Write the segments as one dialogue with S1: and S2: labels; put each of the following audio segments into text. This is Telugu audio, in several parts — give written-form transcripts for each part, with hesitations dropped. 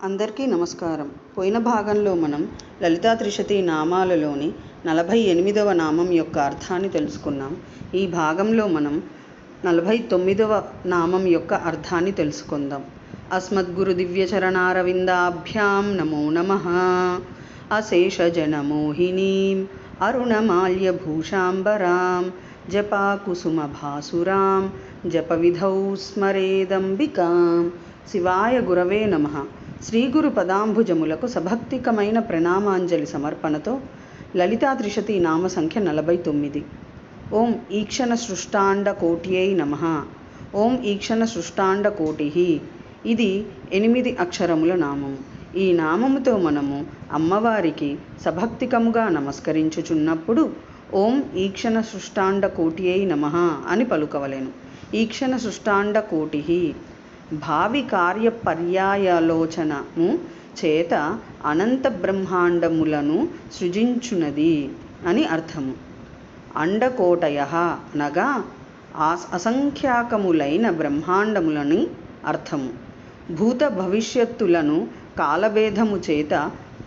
S1: అందరికీ నమస్కారం. పోయిన భాగంలో మనం లలితా త్రిశతి నామాలలోని 48వ నామం యొక్క అర్థాన్ని తెలుసుకున్నాం. ఈ భాగంలో మనం 49వ నామం యొక్క అర్థాన్ని తెలుసుకుందాం. అస్మద్గురు దివ్యచరణారవిందాభ్యాం నమో నమః. అశేషజనమోహినీం అరుణమాల్యభూషాంబరాం జపాకుసుమభాసురాం జపవిధౌ స్మరేదంబికాం. శివాయ గురవే నమః. శ్రీగురు పదాంబుజములకు సభక్తికమైన ప్రణామాంజలి సమర్పణతో లలితా త్రిశతి నామ సంఖ్య 49. ఓం ఈక్షణ సృష్టాండ కోట్యై నమః. ఓం ఈక్షణ సృష్టాండ కోటి. ఇది 8 అక్షరముల నామము. ఈ నామముతో మనము అమ్మవారికి సభక్తికముగా నమస్కరించుచున్నప్పుడు ఓం ఈక్షణ సృష్టాండ కోట్యై నమః అని పలుకవలెను. ఈక్షణ సృష్టాండ కోటి భావి కార్య పర్యాయలోచనము చేత అనంత బ్రహ్మాండములను సృజించునది అని అర్థము. అండకోటయ అనగా అసంఖ్యాకములైన బ్రహ్మాండములని అర్థము. భూత భవిష్యత్తులను కాలభేదము చేత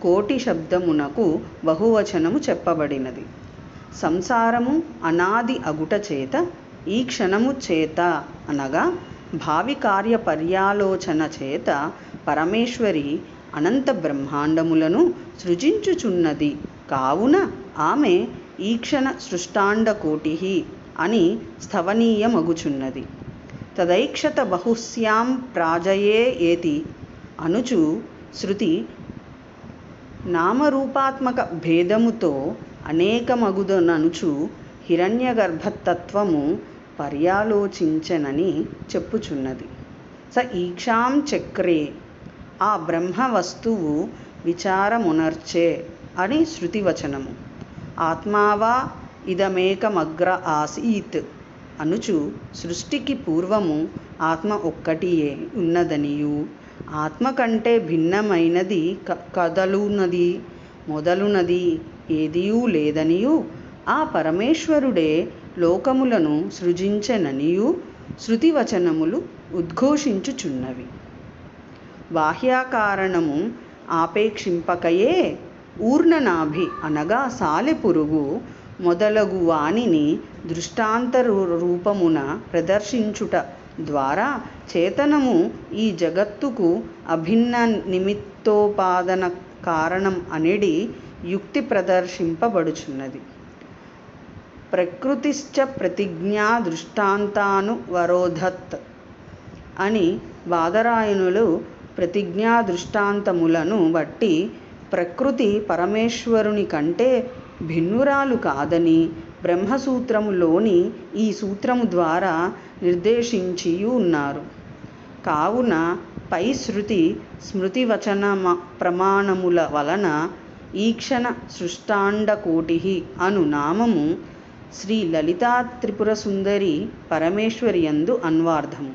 S1: కోటి శబ్దమునకు బహువచనము చెప్పబడినది. సంసారము అనాది అగుట చేత ఈ క్షణము చేత అనగా భావి కార్య పర్యాలోచన చేత పరమేశ్వరి అనంత బ్రహ్మాండములను సృజించుచున్నది. కావున ఆమె ఈక్షణ సృష్టాండ కోటి అని స్థవనీయమగుచున్నది. తదైక్షత బహుస్యాం ప్రాజయే ఏతి అనుచు శృతి నామరూపాత్మక భేదముతో అనేకమగుదననుచు హిరణ్యగర్భతత్వము పర్యాలోచించనని చెప్పుచున్నది. స ఈక్షాం చక్రే ఆ బ్రహ్మ వస్తువు విచారమునర్చే అని శృతివచనము. ఆత్మావా ఇదమేకమగ్ర ఆసీత్ అనుచు సృష్టికి పూర్వము ఆత్మ ఒక్కటియే ఉన్నదనియు ఆత్మ కంటే భిన్నమైనది కదలునది మొదలునది ఏదియూ లేదనియు ఆ పరమేశ్వరుడే లోకములను సృజించెననియు శృతివచనములు ఉద్ఘోషించుచున్నవి. బాహ్యాకారణము ఆపేక్షింపకయే ఊర్ణనాభి అనగా సాలెపురుగు మొదలగు వానిని దృష్టాంత రూపమున ప్రదర్శించుట ద్వారా చేతనము ఈ జగత్తుకు అభిన్న నిమిత్తోపాదన కారణం అనేది యుక్తి ప్రదర్శింపబడుచున్నది. ప్రకృతిశ్చ ప్రతిజ్ఞా దృష్టాంతానువరోధత్ అని బాదరాయణులు ప్రతిజ్ఞా దృష్టాంతములను బట్టి ప్రకృతి పరమేశ్వరుని కంటే భిన్నురాలు కాదని బ్రహ్మసూత్రములోని ఈ సూత్రము ద్వారా నిర్దేశించియు ఉన్నారు. కావున పై శృతి స్మృతివచన ప్రమాణముల వలన ఈక్షణ సృష్టాండ కోటి అను నామము శ్రీ లలితా త్రిపుర సుందరి పరమేశ్వరి యందు అన్వార్థము.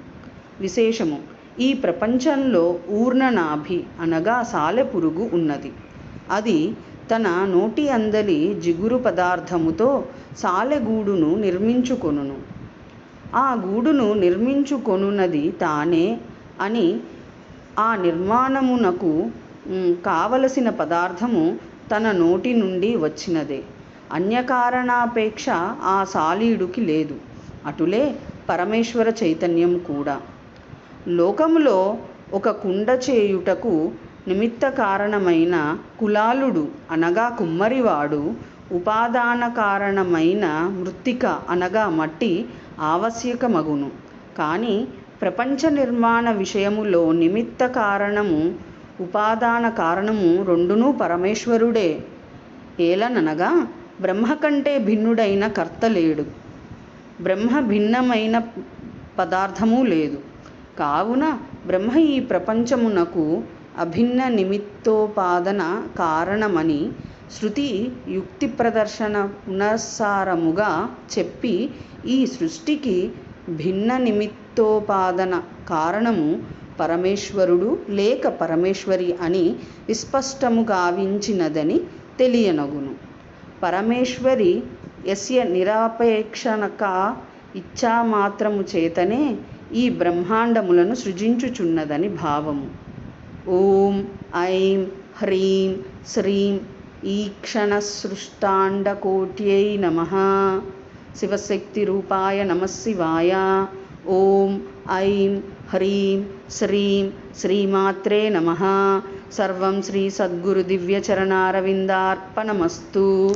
S1: విశేషము ఈ ప్రపంచంలో ఊర్ణనాభి అనగా సాలెపురుగు ఉన్నది. అది తన నోటి అందలి జిగురు పదార్థముతో సాలెగూడును నిర్మించుకొనును. ఆ గూడును నిర్మించుకొనున్నది తానే అని ఆ నిర్మాణమునకు కావలసిన పదార్థము తన నోటి నుండి వచ్చినదే. అన్యకారణాపేక్ష ఆ సాలీడుకి లేదు. అటులే పరమేశ్వర చైతన్యం కూడా. లోకములో ఒక కుండ చేయుటకు నిమిత్త కారణమైన కులాలుడు అనగా కుమ్మరివాడు, ఉపాదాన కారణమైన మృత్తిక అనగా మట్టి ఆవశ్యకమగును. కానీ ప్రపంచ నిర్మాణ విషయములో నిమిత్త కారణము ఉపాదాన కారణము రెండునూ పరమేశ్వరుడే. ఏలననగా బ్రహ్మ కంటే భిన్నుడైన కర్త లేడు. బ్రహ్మ భిన్నమైన పదార్థము లేదు. కావున బ్రహ్మ ఈ ప్రపంచమునకు అభిన్న నిమిత్తోపాదన కారణమని శృతి యుక్తి ప్రదర్శన పునఃసారముగా చెప్పి ఈ సృష్టికి భిన్న నిమిత్తోపాదన కారణము పరమేశ్వరుడు లేక పరమేశ్వరి అని విస్పష్టము గావించినదని తెలియనగును. పరమేశ్వరి యస్య నిరాపేక్షణక ఇచ్ఛామాత్రము చేతనే ఈ బ్రహ్మాండములను సృజించుచున్నదని భావము. ఓం ఐం హ్రీం శ్రీం ఈక్షణసృష్టాండకోట్యై నమః. శివశక్తిరూపాయ నమః శివాయ. ఓం ఐం హ్రీం శ్రీం శ్రీమాత్రే నమః. సర్వం శ్రీ సద్గురు దివ్యచరణారవిందార్పణమస్తు.